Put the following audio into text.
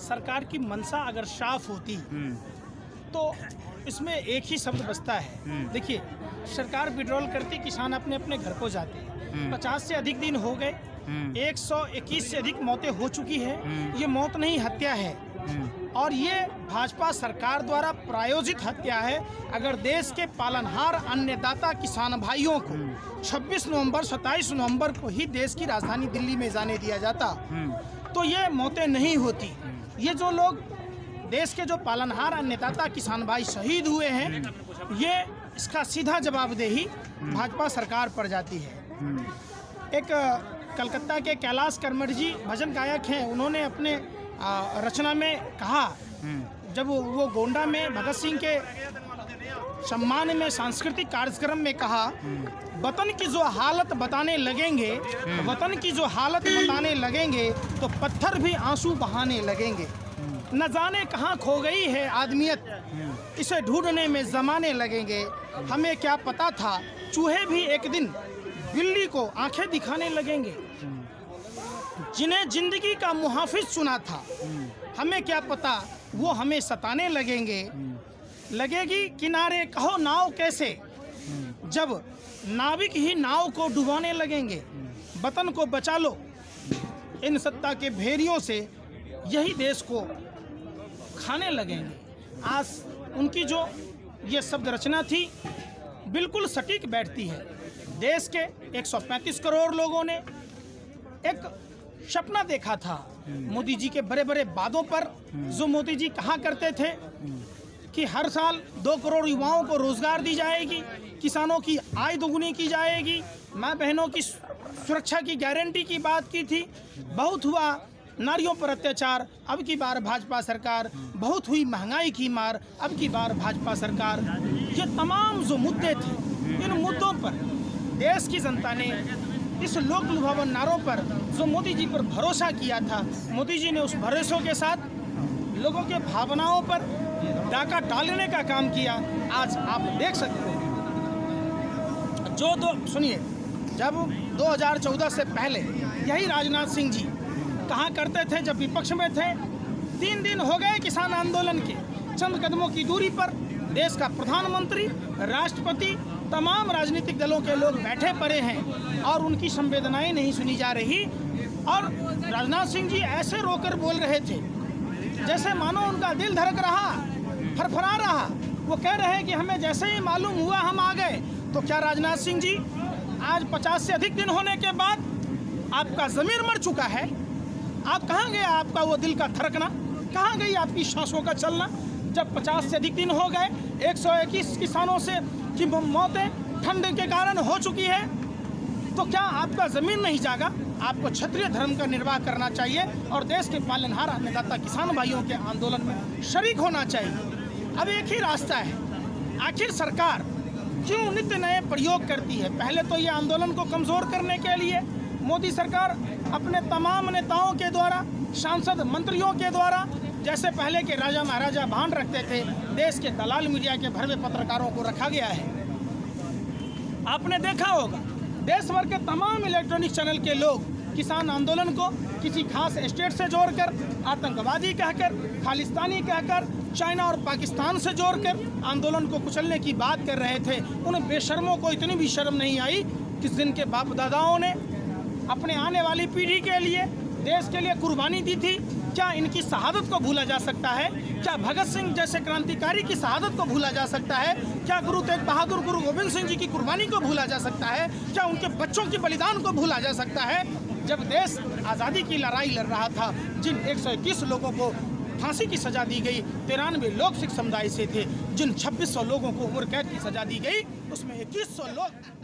सरकार की मंशा अगर साफ होती तो इसमें एक ही शब्द बचता है। देखिए, सरकार विड्रॉल करती, किसान अपने अपने घर को जाते हैं। 50 से अधिक दिन हो गए, 121 से अधिक मौतें हो चुकी है। ये मौत नहीं, हत्या है और ये भाजपा सरकार द्वारा प्रायोजित हत्या है। अगर देश के पालनहार अन्नदाता किसान भाइयों को 26 नवंबर 27 नवंबर को ही देश की राजधानी दिल्ली में जाने दिया जाता तो ये मौतें नहीं होती। ये जो लोग देश के जो पालनहार अन्नदाता किसान भाई शहीद हुए हैं, ये इसका सीधा जवाबदेही भाजपा सरकार पर जाती है। एक कलकत्ता के कैलाश कर्मठ जी भजन गायक हैं, उन्होंने अपने रचना में कहा, जब वो गोंडा में भगत सिंह के सम्मान में सांस्कृतिक कार्यक्रम में कहा, वतन की जो हालत बताने लगेंगे, वतन की जो हालत बताने लगेंगे तो पत्थर भी आंसू बहाने लगेंगे। न जाने कहाँ खो गई है आदमियत, इसे ढूंढने में जमाने लगेंगे। हमें क्या पता था चूहे भी एक दिन बिल्ली को आंखें दिखाने लगेंगे। जिन्हें जिंदगी का मुहाफिज चुना था, हमें क्या पता वो हमें सताने लगेंगे। लगेगी किनारे कहो नाव कैसे, जब नाविक ही नाव को डुबाने लगेंगे। वतन को बचा लो इन सत्ता के भेड़ियों से, यही देश को खाने लगेंगे। आज उनकी जो ये शब्द रचना थी बिल्कुल सटीक बैठती है। देश के 135 करोड़ लोगों ने एक सपना देखा था मोदी जी के बड़े बड़े वादों पर, जो मोदी जी कहा करते थे कि हर साल 2 करोड़ युवाओं को रोजगार दी जाएगी, किसानों की आय दोगुनी की जाएगी, माँ बहनों की सुरक्षा की गारंटी की बात की थी। बहुत हुआ नारियों पर अत्याचार, अब की बार भाजपा सरकार। बहुत हुई महंगाई की मार, अब की बार भाजपा सरकार। ये तमाम जो मुद्दे थे, इन मुद्दों पर देश की जनता ने इस लोक लुभावन नारों पर जो मोदी जी पर भरोसा किया था, मोदी जी ने उस भरोसों के साथ लोगों के भावनाओं पर डाका डालने का काम किया। आज आप देख सकते हो सुनिए, जब 2014 से पहले यही राजनाथ सिंह जी कहा करते थे, जब विपक्ष में थे, 3 दिन हो गए किसान आंदोलन के, चंद कदमों की दूरी पर देश का प्रधानमंत्री, राष्ट्रपति, तमाम राजनीतिक दलों के लोग बैठे पड़े हैं और उनकी संवेदनाएं नहीं सुनी जा रही। और राजनाथ सिंह जी ऐसे रोकर बोल रहे थे जैसे मानो उनका दिल धड़क रहा, फरफरा रहा। वो कह रहे हैं कि हमें जैसे ही मालूम हुआ हम आ गए। तो क्या राजनाथ सिंह जी, आज 50 से अधिक दिन होने के बाद आपका ज़मीर मर चुका है? आप कहाँ गया आपका वो दिल का धड़कना? कहाँ गई आपकी सांसों का चलना? जब 50 से अधिक दिन हो गए, 121 किसानों से की मौतें ठंड के कारण हो चुकी है, तो क्या आपका ज़मीन नहीं जागा? आपको क्षत्रिय धर्म का निर्वाह करना चाहिए और देश के पालनहार अन्नदाता किसान भाइयों के आंदोलन में शरीक होना चाहिए। अब एक ही रास्ता है, आखिर सरकार क्यों नित्य नए प्रयोग करती है? पहले तो ये आंदोलन को कमज़ोर करने के लिए मोदी सरकार अपने तमाम नेताओं के द्वारा, सांसद मंत्रियों के द्वारा, जैसे पहले के राजा महाराजा भान रखते थे, देश के दलाल मीडिया के भरवे पत्रकारों को रखा गया है। आपने देखा होगा देश भर के तमाम इलेक्ट्रॉनिक चैनल के लोग किसान आंदोलन को किसी खास स्टेट से जोड़कर, आतंकवादी कहकर, खालिस्तानी कहकर, चाइना और पाकिस्तान से जोड़कर आंदोलन को कुचलने की बात कर रहे थे। उन बेशर्मों को इतनी भी शर्म नहीं आई कि जिनके बाप दादाओं ने अपने आने वाली पीढ़ी के लिए, देश के लिए कुर्बानी दी थी। क्या इनकी शहादत को भूला जा सकता है? क्या भगत सिंह जैसे क्रांतिकारी की शहादत को भूला जा सकता है? क्या गुरु तेग बहादुर गुरु गोविंद सिंह जी की कुर्बानी को भूला जा सकता है? क्या उनके बच्चों के बलिदान को भूला जा सकता है? जब देश आज़ादी की लड़ाई लड़ रहा था, जिन 121 लोगों को फांसी की सज़ा दी गई, 93 लोग सिख समुदाय से थे। जिन 2600 लोगों को उम्र कैद की सज़ा दी गई, उसमें 2100 लोग